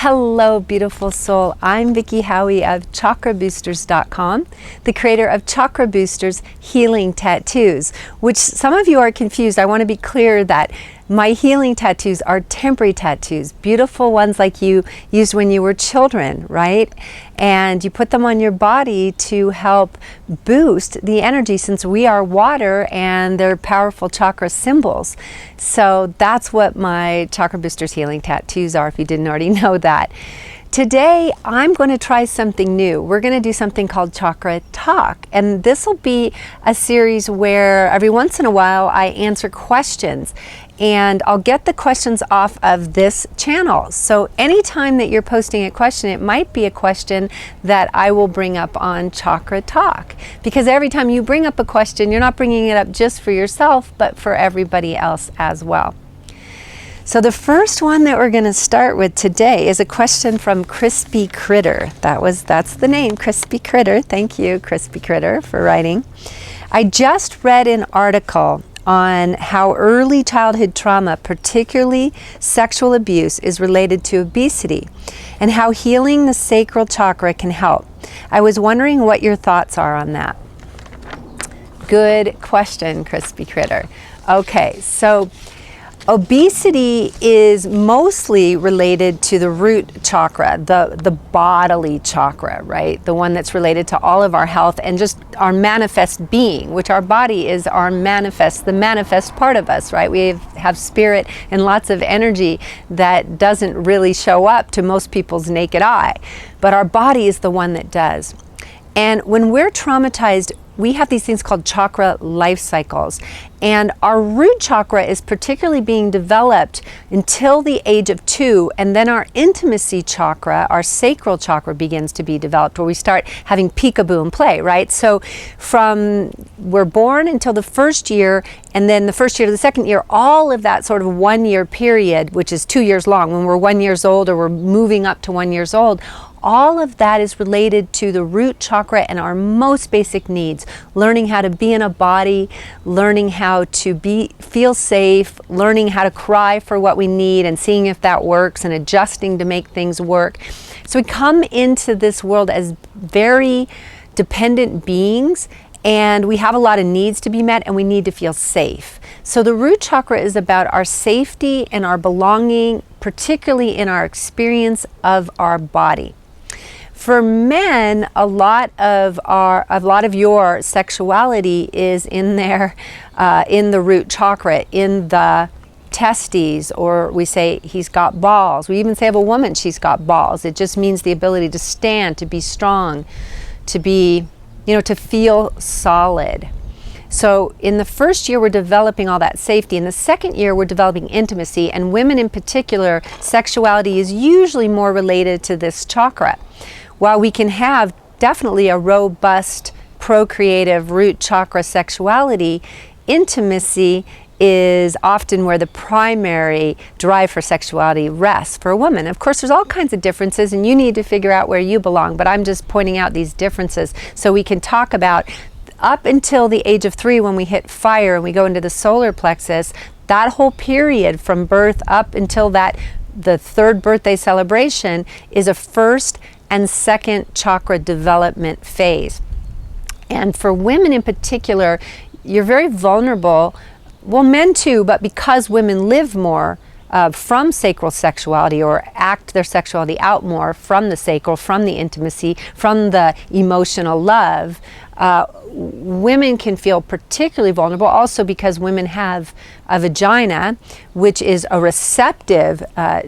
Hello, beautiful soul. I'm Vicki Howie of ChakraBoosters.com, the creator of Chakra Boosters Healing Tattoos, which some of you are confused. I want to be clear that my healing tattoos are temporary tattoos, beautiful ones like you used when you were children, right? And you put them on your body to help boost the energy, since we are water and they're powerful chakra symbols. So that's what my Chakra Boosters Healing Tattoos are, if you didn't already know that. Today, I'm going to try something new. We're going to do something called Chakra Talk. And this will be a series where every once in a while I answer questions. And I'll get the questions off of this channel. So anytime that you're posting a question, it might be a question that I will bring up on Chakra Talk. Because every time you bring up a question, you're not bringing it up just for yourself, but for everybody else as well. So the first one that we're going to start with today is a question from Crispy Critter. That's the name, Crispy Critter. Thank you, Crispy Critter, for writing. I just read an article on how early childhood trauma, particularly sexual abuse, is related to obesity, and how healing the sacral chakra can help. I was wondering what your thoughts are on that. Good question, Crispy Critter. Okay, so obesity is mostly related to the root chakra, the bodily chakra, right? The one that's related to all of our health and just our manifest being, which our body is the manifest part of us, right? We have spirit and lots of energy that doesn't really show up to most people's naked eye, but our body is the one that does. And when we're traumatized, we have these things called chakra life cycles. And our root chakra is particularly being developed until the age of 2. And then our intimacy chakra, our sacral chakra, begins to be developed, where we start having peekaboo and play, right? So from we're born until the first year, and then the first year to the second year, all of that sort of 1 year period, which is 2 years long, when we're 1 year old or we're moving up to 1 year old, all of that is related to the root chakra and our most basic needs. Learning how to be in a body, learning how to feel safe, learning how to cry for what we need and seeing if that works and adjusting to make things work. So we come into this world as very dependent beings, and we have a lot of needs to be met, and we need to feel safe. So the root chakra is about our safety and our belonging, particularly in our experience of our body. For men, a lot of your sexuality is in there, in the root chakra, in the testes, or we say he's got balls. We even say of a woman, she's got balls. It just means the ability to stand, to be strong, to be, to feel solid. So in the first year, we're developing all that safety. In the second year, we're developing intimacy. And women in particular, sexuality is usually more related to this chakra. While we can have definitely a robust, procreative root chakra sexuality, intimacy is often where the primary drive for sexuality rests for a woman. Of course, there's all kinds of differences, and you need to figure out where you belong, but I'm just pointing out these differences so we can talk about up until the age of 3, when we hit fire and we go into the solar plexus. That whole period from birth up until the 3rd birthday celebration is a first and second chakra development phase. And for women in particular, you're very vulnerable. Well, men too, but because women live more from sacral sexuality, or act their sexuality out more from the sacral, from the intimacy, from the emotional love, women can feel particularly vulnerable, also because women have a vagina, which is a receptive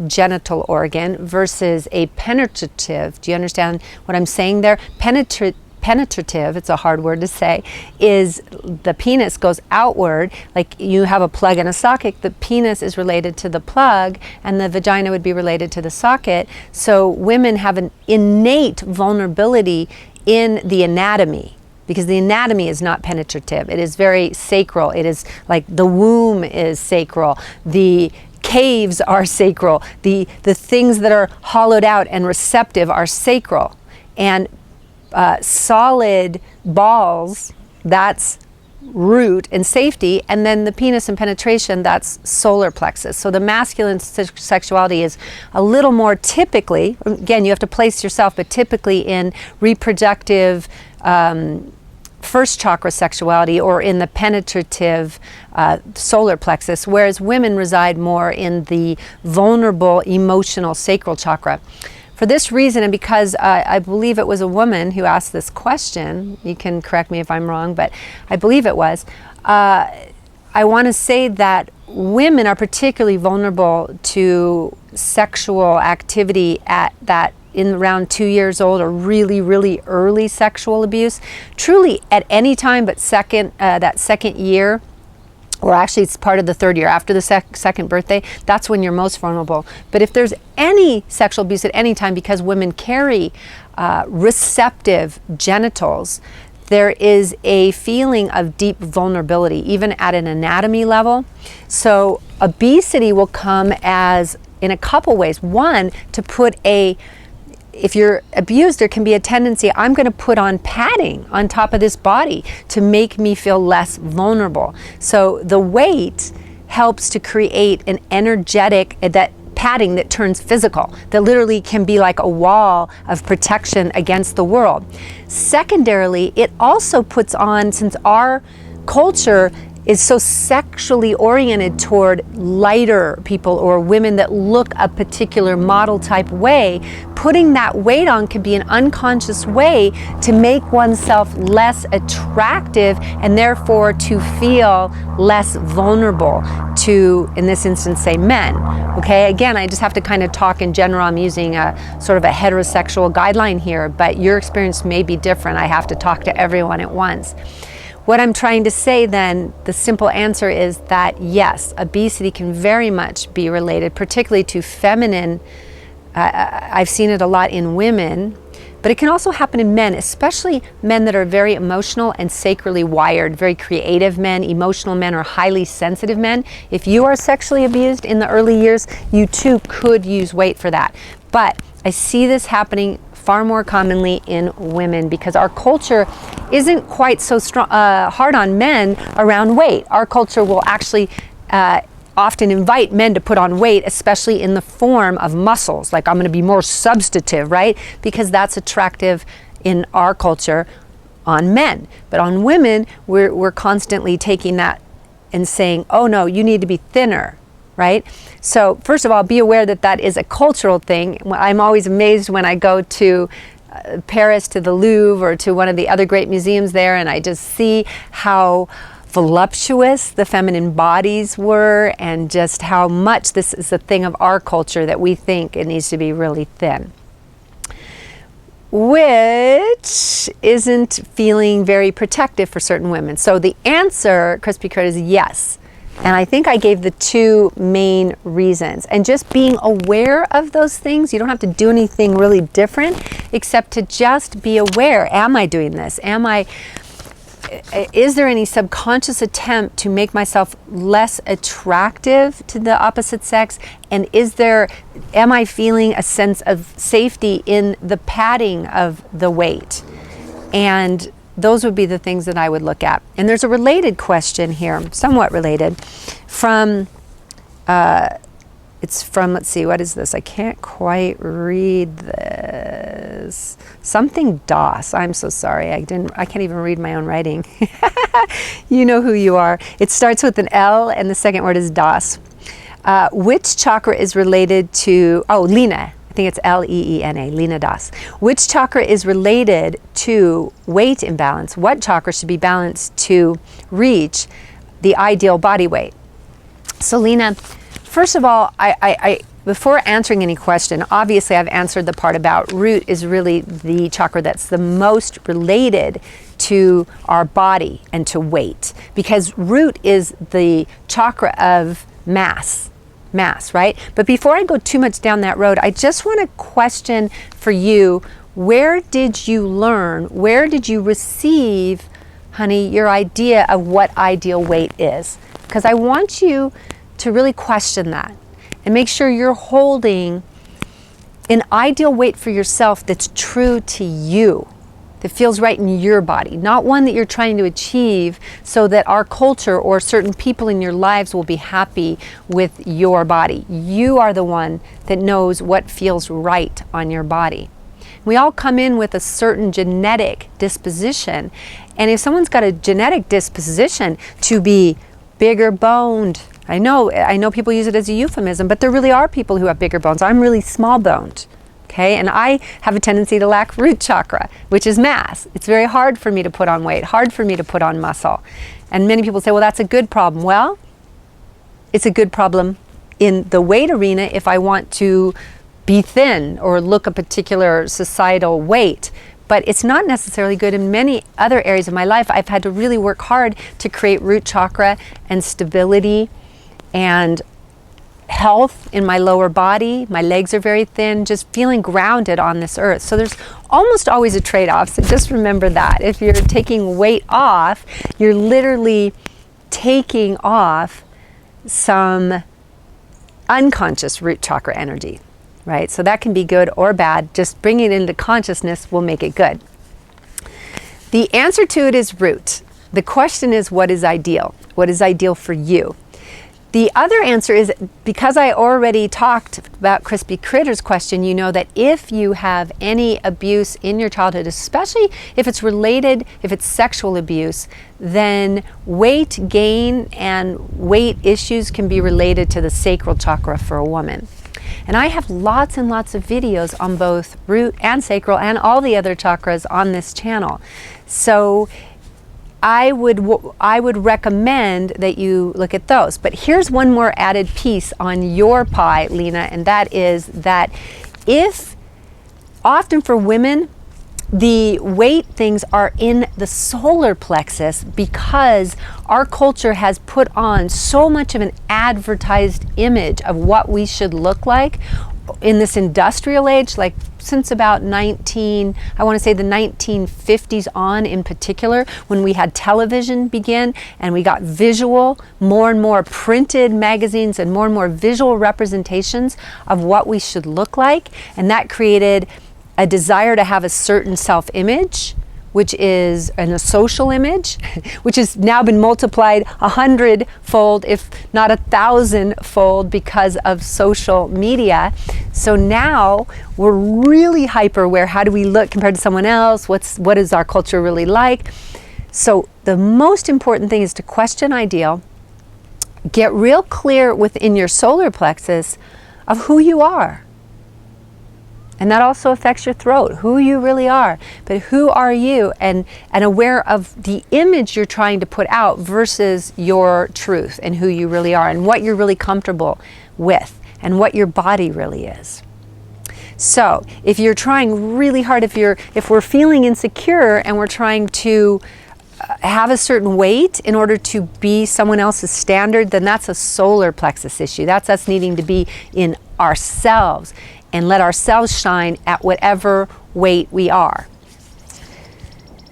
genital organ versus a penetrative. Do you understand what I'm saying there? Penetrative, it's a hard word to say, is the penis goes outward, like you have a plug and a socket. The penis is related to the plug, and the vagina would be related to the socket. So women have an innate vulnerability in the anatomy, because the anatomy is not penetrative. It is very sacral. It is like the womb is sacral. The caves are sacral. The things that are hollowed out and receptive are sacral. And solid balls, that's root and safety, and then the penis and penetration, that's solar plexus. So the masculine sexuality is a little more typically, again, you have to place yourself, but typically in reproductive first chakra sexuality, or in the penetrative solar plexus, whereas women reside more in the vulnerable emotional sacral chakra. For this reason, and because I believe it was a woman who asked this question, you can correct me if I'm wrong, but I believe it was, I want to say that women are particularly vulnerable to sexual activity in around 2 years old, or really, really early sexual abuse. Truly at any time, but that second year, or actually it's part of the third year after the second birthday, that's when you're most vulnerable. But if there's any sexual abuse at any time, because women carry receptive genitals, there is a feeling of deep vulnerability, even at an anatomy level. So obesity will come as, in a couple ways. One, to put if you're abused, there can be a tendency, I'm going to put on padding on top of this body to make me feel less vulnerable. So the weight helps to create an energetic, that padding that turns physical, that literally can be like a wall of protection against the world. Secondarily, it also puts on, since our culture is so sexually oriented toward lighter people or women that look a particular model type way, putting that weight on can be an unconscious way to make oneself less attractive, and therefore to feel less vulnerable to, in this instance, say men. Okay, again, I just have to kind of talk in general. I'm using a sort of a heterosexual guideline here, but your experience may be different. I have to talk to everyone at once. What I'm trying to say then, the simple answer is that yes, obesity can very much be related, particularly to feminine. I've seen it a lot in women, but it can also happen in men, especially men that are very emotional and sacrally wired, very creative men, emotional men, or highly sensitive men. If you are sexually abused in the early years, you too could use weight for that. But I see this happening far more commonly in women, because our culture isn't quite so strong, hard on men around weight. Our culture will actually often invite men to put on weight, especially in the form of muscles. Like, I'm going to be more substantive, right? Because that's attractive in our culture on men. But on women, we're constantly taking that and saying, oh no, you need to be thinner, right? So first of all, be aware that that is a cultural thing. I'm always amazed when I go to Paris, to the Louvre, or to one of the other great museums there, and I just see how voluptuous the feminine bodies were, and just how much this is a thing of our culture, that we think it needs to be really thin, which isn't feeling very protective for certain women. So the answer, Crispy Crit, is yes. And I think I gave the two main reasons. And just being aware of those things, you don't have to do anything really different, except to just be aware. Am I doing this? Is there any subconscious attempt to make myself less attractive to the opposite sex? And am I feeling a sense of safety in the padding of the weight? And those would be the things that I would look at. And there's a related question here, somewhat related, from, it's from, let's see, what is this? I can't quite read this. Something DOS. I'm so sorry. I can't even read my own writing. You know who you are. It starts with an L, and the second word is DOS. Which chakra is related to, Lena. I think it's L-E-E-N-A, Lena Das. Which chakra is related to weight imbalance? What chakra should be balanced to reach the ideal body weight? So Lena, first of all, I before answering any question, obviously I've answered the part about root is really the chakra that's the most related to our body and to weight, because root is the chakra of mass, right? But before I go too much down that road, I just want to question for you, where did you learn, where did you receive, honey, your idea of what ideal weight is? Because I want you to really question that and make sure you're holding an ideal weight for yourself that's true to you. that feels right in your body, not one that you're trying to achieve so that our culture or certain people in your lives will be happy with your body. You are the one that knows what feels right on your body. We all come in with a certain genetic disposition, and if someone's got a genetic disposition to be bigger boned, I know people use it as a euphemism, but there really are people who have bigger bones. I'm really small boned. Okay, and I have a tendency to lack root chakra, which is mass. It's very hard for me to put on weight, hard for me to put on muscle. And many people say, well, that's a good problem. Well, it's a good problem in the weight arena if I want to be thin or look a particular societal weight. But it's not necessarily good in many other areas of my life. I've had to really work hard to create root chakra and stability and health in my lower body. My legs are very thin, just feeling grounded on this earth. So there's almost always a trade-off. So just remember that. If you're taking weight off, you're literally taking off some unconscious root chakra energy, right? So that can be good or bad. Just bringing it into consciousness will make it good. The answer to it is root. The question is, what is ideal? What is ideal for you? The other answer is, because I already talked about Crispy Critter's question, you know that if you have any abuse in your childhood, especially if it's related, if it's sexual abuse, then weight gain and weight issues can be related to the sacral chakra for a woman. And I have lots and lots of videos on both root and sacral and all the other chakras on this channel. So I would recommend that you look at those. But here's one more added piece on your pie, Lena, and that is that if often for women, the weight things are in the solar plexus because our culture has put on so much of an advertised image of what we should look like in this industrial age, like since about I want to say the 1950s on in particular, when we had television begin and we got visual, more and more printed magazines and more visual representations of what we should look like. And that created a desire to have a certain self-image, which is a social image, which has now been multiplied 100-fold, if not 1,000-fold, because of social media. So now we're really hyper aware. How do we look compared to someone else? What is our culture really like? So the most important thing is to question ideal, get real clear within your solar plexus of who you are. And that also affects your throat, who you really are. But who are you? And aware of the image you're trying to put out versus your truth and who you really are and what you're really comfortable with and what your body really is. So if you're trying really hard, if we're feeling insecure and we're trying to have a certain weight in order to be someone else's standard, then that's a solar plexus issue. That's us needing to be in ourselves and let ourselves shine at whatever weight we are.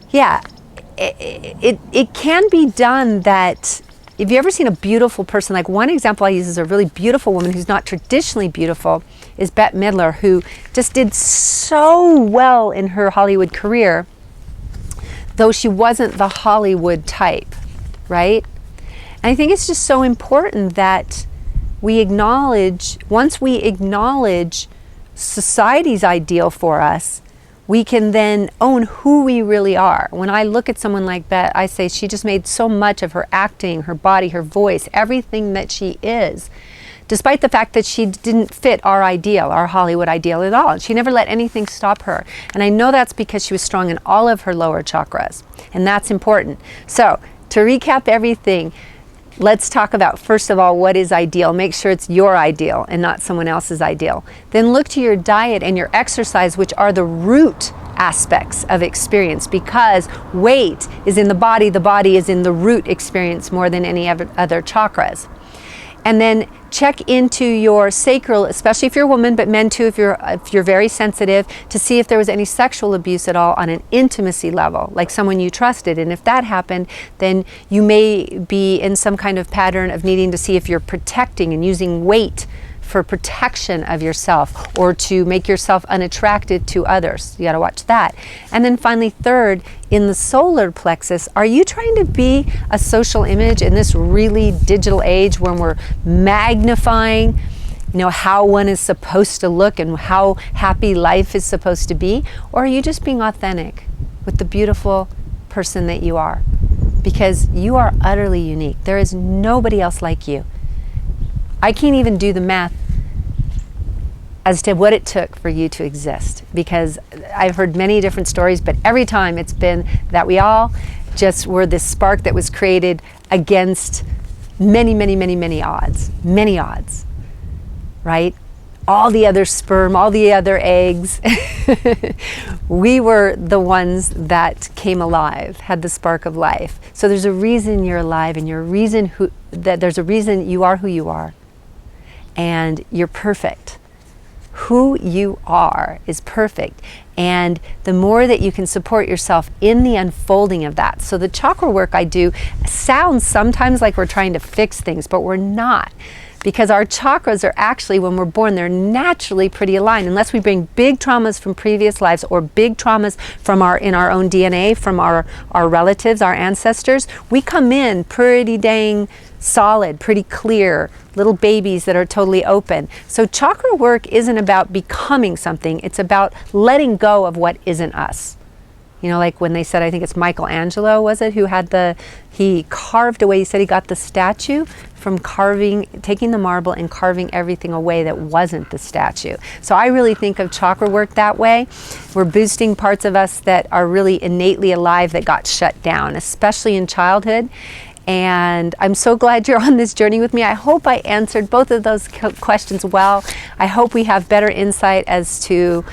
Yeah, it can be done that, if you ever seen a beautiful person, like one example I use is a really beautiful woman who's not traditionally beautiful, is Bette Midler, who just did so well in her Hollywood career, though she wasn't the Hollywood type, right? And I think it's just so important that we acknowledge, once we acknowledge society's ideal for us, we can then own who we really are. When I look at someone like Bette, I say she just made so much of her acting, her body, her voice, everything that she is, despite the fact that she didn't fit our ideal, our Hollywood ideal at all. She never let anything stop her. And I know that's because she was strong in all of her lower chakras. And that's important. So to recap everything, let's talk about, first of all, what is ideal. Make sure it's your ideal and not someone else's ideal. Then look to your diet and your exercise, which are the root aspects of experience, because weight is in the body is in the root experience more than any other chakras. And then check into your sacral, especially if you're a woman, but men too, if you're very sensitive, to see if there was any sexual abuse at all on an intimacy level, like someone you trusted. And if that happened, then you may be in some kind of pattern of needing to see if you're protecting and using weight for protection of yourself or to make yourself unattractive to others. You got to watch that. And then finally, third, in the solar plexus, are you trying to be a social image in this really digital age when we're magnifying, how one is supposed to look and how happy life is supposed to be? Or are you just being authentic with the beautiful person that you are? Because you are utterly unique. There is nobody else like you. I can't even do the math as to what it took for you to exist, because I've heard many different stories, but every time it's been that we all just were this spark that was created against many, many, many, many odds, right? All the other sperm, all the other eggs. We were the ones that came alive, had the spark of life. So there's a reason you're alive, and there's a reason you are who you are. And you're perfect. Who you are is perfect. And the more that you can support yourself in the unfolding of that. So the chakra work I do sounds sometimes like we're trying to fix things, but we're not. Because our chakras are actually, when we're born, they're naturally pretty aligned. Unless we bring big traumas from previous lives or big traumas from in our own DNA, from our relatives, our ancestors, we come in pretty dang solid, pretty clear, little babies that are totally open. So chakra work isn't about becoming something, it's about letting go of what isn't us. Like when they said, I think it's Michelangelo, was it, who had he carved away, he said he got the statue from taking the marble and carving everything away that wasn't the statue. So I really think of chakra work that way. We're boosting parts of us that are really innately alive that got shut down, especially in childhood. And I'm so glad you're on this journey with me. I hope I answered both of those questions well. I hope we have better insight as to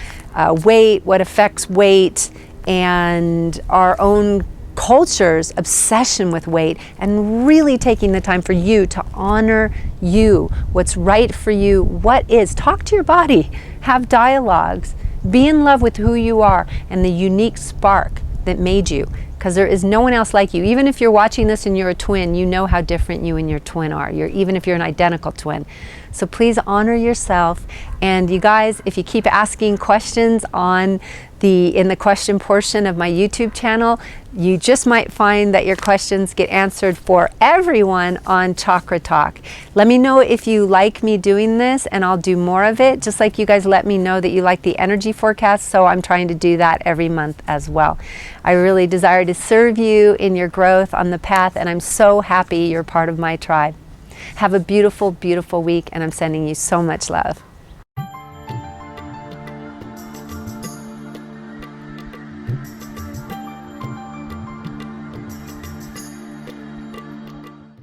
weight, what affects weight, and our own culture's obsession with weight, and really taking the time for you to honor you, what's right for you, what is. Talk to your body, have dialogues, be in love with who you are and the unique spark that made you, because there is no one else like you. Even if you're watching this and you're a twin, you know how different you and your twin are. Even if you're an identical twin. So please honor yourself. And you guys, if you keep asking questions in the question portion of my YouTube channel, you just might find that your questions get answered for everyone on Chakra Talk. Let me know if you like me doing this, and I'll do more of it, just like you guys let me know that you like the energy forecast, so I'm trying to do that every month as well. I really desire to serve you in your growth on the path, and I'm so happy you're part of my tribe. Have a beautiful, beautiful week, and I'm sending you so much love.